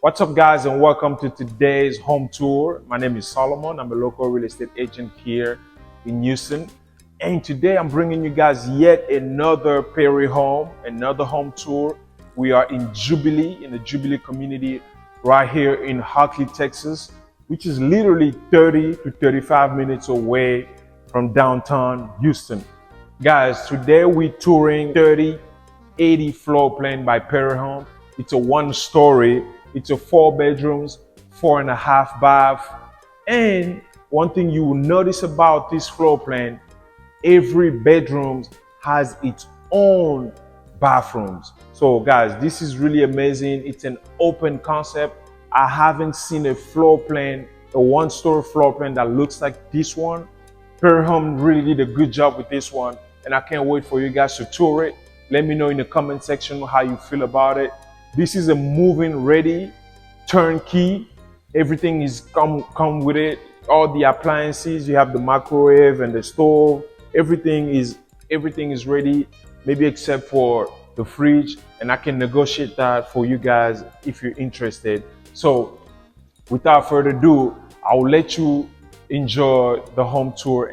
What's up, guys, and welcome to today's home tour. My name is Solomon. I'm a local real estate agent here in Houston. And today I'm bringing you guys yet another Perry home, another home tour. We are in Jubilee, in the Jubilee community right here in Hockley, Texas, which is literally 30 to 35 minutes away from downtown Houston. Guys, today we're touring 3080 floor plan by Perry Home. It's a one-story. It's a 4 bedrooms, 4.5 bath. And one thing you will notice about this floor plan, every bedroom has its own bathrooms. So guys, this is really amazing. It's an open concept. I haven't seen a floor plan, a one-story floor plan that looks like this one. Perry Home really did a good job with this one, and I can't wait for you guys to tour it. Let me know in the comment section how you feel about it. This is a move-in ready, turnkey. Everything is come with it. All the appliances, you have the microwave and the stove. Everything is ready, maybe except for the fridge, and I can negotiate that for you guys if you're interested. So without further ado, I'll let you enjoy the home tour.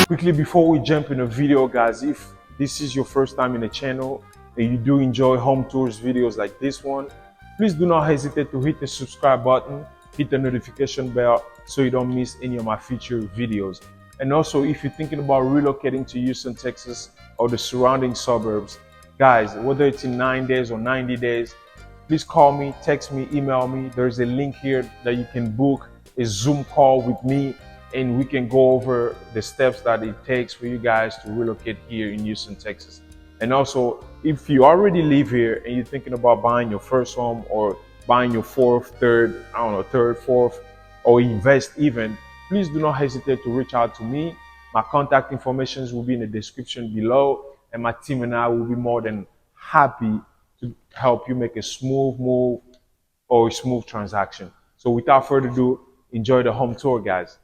Quickly before we jump in the video, guys, if this is your first time in the channel and you do enjoy home tours videos like this one, please do not hesitate to hit the subscribe button, hit the notification bell so you don't miss any of my future videos. And also, if you're thinking about relocating to Houston, Texas or the surrounding suburbs, guys, whether it's in 9 days or 90 days, please call me, text me, email me. There's a link here that you can book a Zoom call with me, and we can go over the steps that it takes for you guys to relocate here in Houston, Texas. And also, if you already live here and you're thinking about buying your first home or buying your third, fourth, or invest even, please do not hesitate to reach out to me. My contact information will be in the description below, and my team and I will be more than happy to help you make a smooth move or a smooth transaction. So without further ado, enjoy the home tour, guys.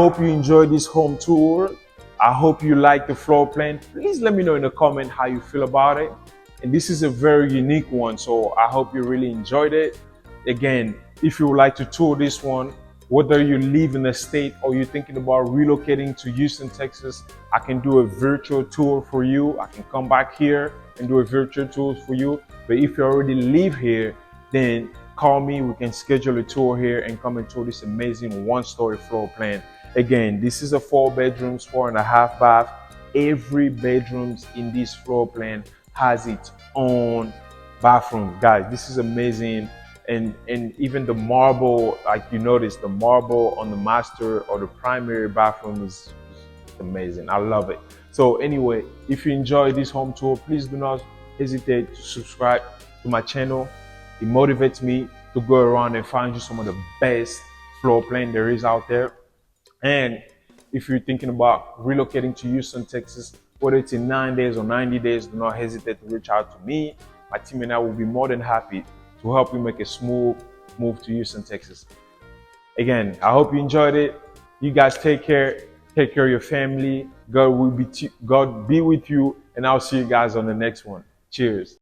hope you enjoyed this home tour. I hope you like the floor plan. Please let me know in the comment how you feel about it. And this is a very unique one, so I hope you really enjoyed it. Again, if you would like to tour this one, whether you live in the state or you're thinking about relocating to Houston, Texas, I can do a virtual tour for you. I can come back here and do a virtual tour for you. But if you already live here, then call me. We can schedule a tour here and come and tour this amazing one-story floor plan. Again, this is a 4 bedrooms, 4.5 bath. Every bedrooms in this floor plan has its own bathroom. Guys, this is amazing. And even the marble, like you notice, the marble on the master or the primary bathroom is amazing. I love it. So anyway, if you enjoy this home tour, please do not hesitate to subscribe to my channel. It motivates me to go around and find you some of the best floor plan there is out there. And if you're thinking about relocating to Houston, Texas, whether it's in 9 days or 90 days, do not hesitate to reach out to me. My team and I will be more than happy to help you make a smooth move to Houston, Texas. Again, I hope you enjoyed it. You guys take care. Take care of your family. God be with you, and I'll see you guys on the next one. Cheers.